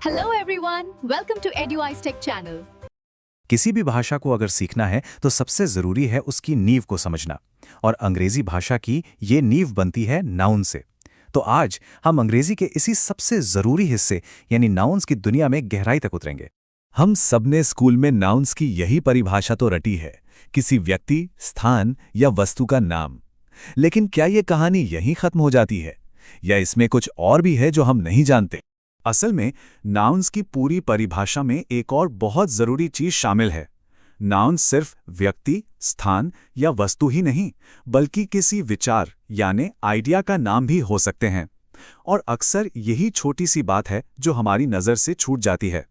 Hello everyone, welcome to EduWise Tech channel. किसी भी भाषा को अगर सीखना है तो सबसे जरूरी है उसकी नींव को समझना। और अंग्रेजी भाषा की ये नींव बनती है नाउन से। तो आज हम अंग्रेजी के इसी सबसे जरूरी हिस्से यानी नाउन्स की दुनिया में गहराई तक उतरेंगे। हम सबने स्कूल में नाउन्स की यही परिभाषा तो रटी है, किसी व्यक्ति, स्थान या वस्तु का नाम। लेकिन क्या ये कहानी यहीं खत्म हो जाती है या इसमें कुछ और भी है जो हम नहीं जानते? असल में नाउन्स की पूरी परिभाषा में एक और बहुत जरूरी चीज शामिल है। नाउन सिर्फ व्यक्ति, स्थान या वस्तु ही नहीं, बल्कि किसी विचार यानी आइडिया का नाम भी हो सकते हैं। और अक्सर यही छोटी सी बात है जो हमारी नजर से छूट जाती है।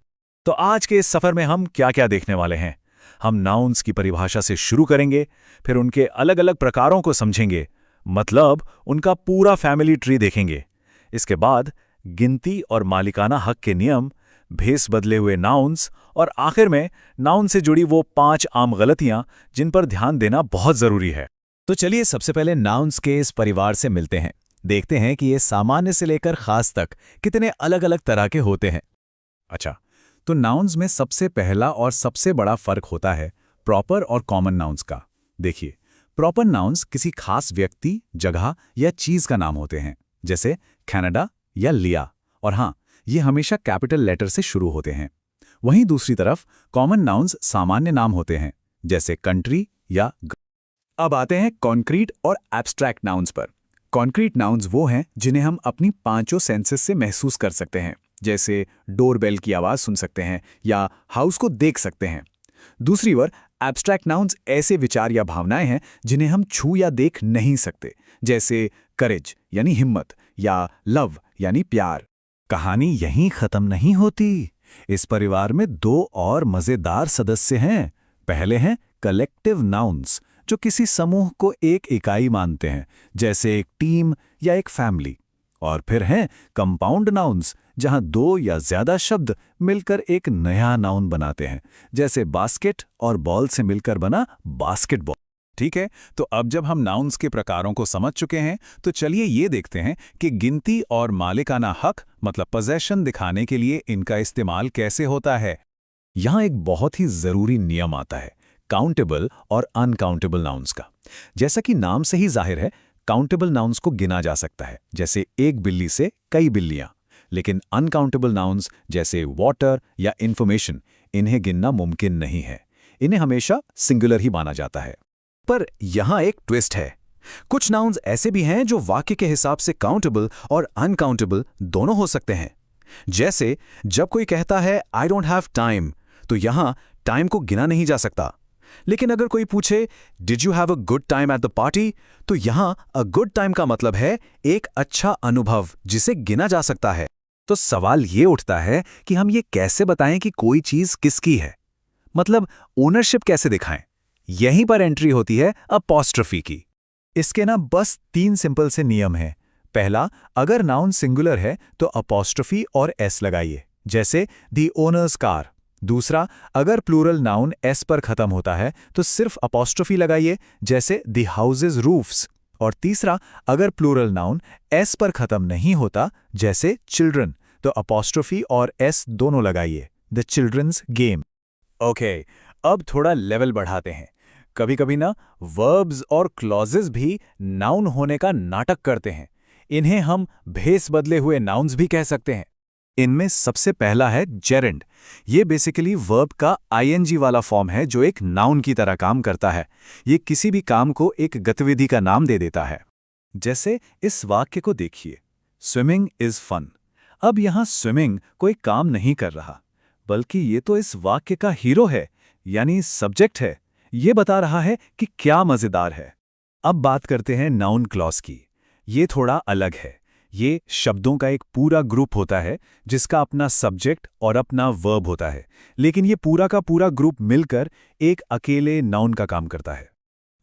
तो आज के इस सफर में हम क्या-क्या देखने वाले हैं? हम नाउन्स की परिभाषा से शुरू करेंगे, फिर उनके अलग-अलग प्रकारों को समझेंगे, मतलब उनका पूरा फैमिली ट्री देखेंगे। इसके बाद गिनती और मालिकाना हक के नियम, भेस बदले हुए नाउन्स और आखिर में नाउन से जुड़ी वो 5 आम गलतियां जिन पर ध्यान देना बहुत जरूरी है। तो चलिए सबसे पहले नाउन्स के इस परिवार से मिलते हैं। देखते हैं कि ये सामान्य से लेकर खास तक कितने अलग-अलग तरह के होते हैं। अच्छा, तो नाउन्स में सबसे पहला और सबसे बड़ा फर्क होता है प्रॉपर और कॉमन नाउन्स का। देखिए, प्रॉपर नाउन्स किसी खास व्यक्ति, जगह या चीज का नाम होते हैं, जैसे कनाडा या लिया। और हाँ, ये हमेशा कैपिटल लेटर से शुरू होते हैं। वहीं दूसरी तरफ कॉमन नाउन्स सामान्य नाम होते हैं, जैसे कंट्री या अब आते हैं कॉन्क्रीट और एब्स्ट्रैक्ट नाउन्स पर। कॉन्क्रीट नाउन्स वो हैं जिन्हें हम अपनी 5 सेंसेस से महसूस कर सकते हैं, जैसे डोरबेल की आवाज सुन सकते हैं या हाउस को देख सकते हैं। दूसरी ओर एब्स्ट्रैक्ट नाउन्स ऐसे विचार या भावनाएं हैं जिन्हें हम छू या देख नहीं सकते, जैसे करेज यानी हिम्मत या लव यानी प्यार। कहानी यहीं खत्म नहीं होती। इस परिवार में 2 और मजेदार सदस्य हैं। पहले हैं कलेक्टिव नाउन्स, जो किसी समूह को एक इकाई मानते हैं, जैसे एक टीम या एक फैमिली। और फिर हैं कंपाउंड नाउन्स, जहां 2 या ज्यादा शब्द मिलकर एक नया नाउन बनाते हैं, जैसे बास्केट और बॉल से मिलकर बना बास्केटबॉल। ठीक है, तो अब जब हम नाउन्स के प्रकारों को समझ चुके हैं, तो चलिए ये देखते हैं कि गिनती और मालिकाना हक मतलब पोजेशन दिखाने के लिए इनका इस्तेमाल कैसे होता है। यहाँ एक बहुत ही जरूरी नियम आता है काउंटेबल और अनकाउंटेबल नाउन्स का। जैसा कि नाम से ही जाहिर है, काउंटेबल नाउन्स को गिना जा सकता है, जैसे एक बिल्ली से कई बिल्लियां। लेकिन अनकाउंटेबल नाउन्स जैसे वाटर या इंफॉर्मेशन, इन्हें गिनना मुमकिन नहीं है। इन्हें हमेशा सिंगुलर ही माना जाता है। पर यहां एक ट्विस्ट है। कुछ नाउन्स ऐसे भी हैं जो वाक्य के हिसाब से काउंटेबल और अनकाउंटेबल दोनों हो सकते हैं। जैसे जब कोई कहता है आई डोंट हैव टाइम, तो यहां टाइम को गिना नहीं जा सकता। लेकिन अगर कोई पूछे did you have a good time at the party, तो यहां अ गुड टाइम का मतलब है एक अच्छा अनुभव जिसे गिना जा सकता है। तो सवाल ये उठता है कि हम ये कैसे बताएं कि कोई चीज किसकी है, मतलब ओनरशिप कैसे दिखाएं। यहीं पर एंट्री होती है अपॉस्ट्रोफी की। इसके ना बस 3 सिंपल से नियम हैं। पहला, अगर नाउन सिंगुलर है तो अपॉस्ट्रोफी और एस लगाइए, जैसे द ओनर्स कार। दूसरा, अगर प्लूरल नाउन एस पर खत्म होता है तो सिर्फ अपॉस्ट्रोफी लगाइए, जैसे द हाउसेज रूफ्स। और तीसरा, अगर प्लूरल नाउन एस पर खत्म नहीं होता, जैसे चिल्ड्रन, तो अपॉस्ट्रोफी और एस दोनों लगाइए, द चिल्ड्रंस गेम। ओके, अब थोड़ा लेवल बढ़ाते हैं। कभी कभी ना वर्ब्स और क्लॉजेस भी नाउन होने का नाटक करते हैं। इन्हें हम भेस बदले हुए नाउन्स भी कह सकते हैं। इनमें सबसे पहला है जेरेंड। ये बेसिकली वर्ब का आईएनजी वाला फॉर्म है जो एक नाउन की तरह काम करता है। ये किसी भी काम को एक गतिविधि का नाम दे देता है। जैसे इस वाक्य को देखिए, स्विमिंग इज फन। अब यहां स्विमिंग कोई काम नहीं कर रहा, बल्कि ये तो इस वाक्य का हीरो है, यानी सब्जेक्ट है। ये बता रहा है कि क्या मजेदार है। अब बात करते हैं नाउन क्लॉज की। ये थोड़ा अलग है। ये शब्दों का एक पूरा ग्रुप होता है जिसका अपना सब्जेक्ट और अपना वर्ब होता है, लेकिन ये पूरा का पूरा ग्रुप मिलकर एक अकेले नाउन का काम करता है।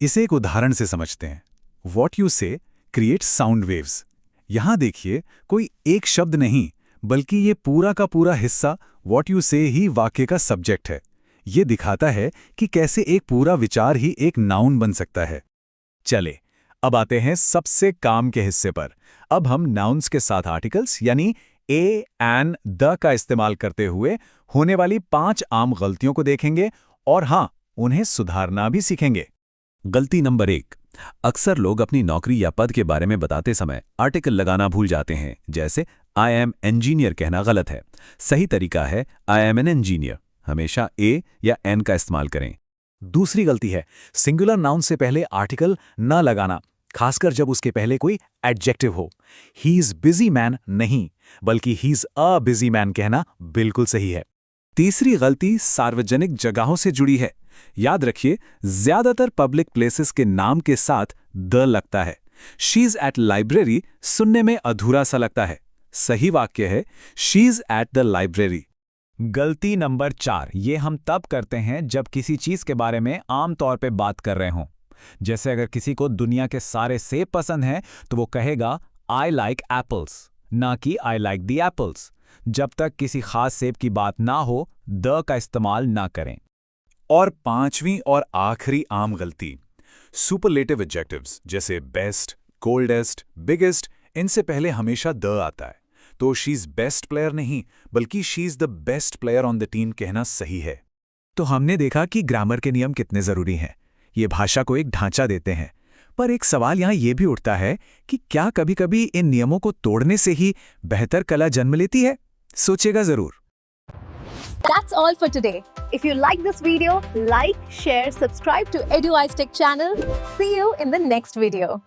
इसे एक उदाहरण से समझते हैं। वॉट यू से क्रिएट्स साउंड वेव्स। यहां देखिए, कोई एक शब्द नहीं, बल्कि ये पूरा का पूरा हिस्सा वॉट यू से ही वाक्य का सब्जेक्ट है। ये दिखाता है कि कैसे एक पूरा विचार ही एक नाउन बन सकता है। चले, अब आते हैं सबसे काम के हिस्से पर। अब हम नाउन्स के साथ आर्टिकल्स यानी ए एन द का इस्तेमाल करते हुए होने वाली 5 आम गलतियों को देखेंगे और हाँ, उन्हें सुधारना भी सीखेंगे। गलती नंबर 1। अक्सर लोग अपनी नौकरी या पद के बारे में बताते समय आर्टिकल लगाना भूल जाते हैं, जैसे आई एम इंजीनियर कहना गलत है। सही तरीका है आई एम एन इंजीनियर। हमेशा ए या एन का इस्तेमाल करें। दूसरी गलती है सिंगुलर नाउन से पहले आर्टिकल न लगाना, खासकर जब उसके पहले कोई एडजेक्टिव हो। ही इज बिजी मैन नहीं, बल्कि he is a busy man कहना बिल्कुल सही है। तीसरी गलती सार्वजनिक जगहों से जुड़ी है। याद रखिए, ज्यादातर पब्लिक प्लेसेस के नाम के साथ द लगता है। शी इज एट लाइब्रेरी सुनने में अधूरा सा लगता है। सही वाक्य है she is at the library. गलती नंबर 4, ये हम तब करते हैं जब किसी चीज के बारे में आम तौर पे बात कर रहे हों। जैसे अगर किसी को दुनिया के सारे सेब पसंद हैं तो वो कहेगा आई लाइक एप्पल्स, ना कि आई लाइक द एप्पल्स। जब तक किसी खास सेब की बात ना हो, द का इस्तेमाल ना करें। और 5वीं और आखिरी आम गलती, सुपरलेटिव एडजेक्टिव्स जैसे बेस्ट, कोल्डेस्ट, बिगेस्ट, इनसे पहले हमेशा द आता है। तो शी इज बेस्ट प्लेयर नहीं, बल्कि she is the best player on the team कहना सही है। तो हमने देखा कि ग्रामर के नियम कितने जरूरी हैं। ये भाषा को एक ढांचा देते हैं। पर एक सवाल यहाँ ये भी उठता है कि क्या कभी-कभी इन नियमों को तोड़ने से ही बेहतर कला जन्म लेती है? सोचेगा जरूर। That's all for today. If you like this video, like, share, subscribe to EduWise Tech channel. See you in the next video.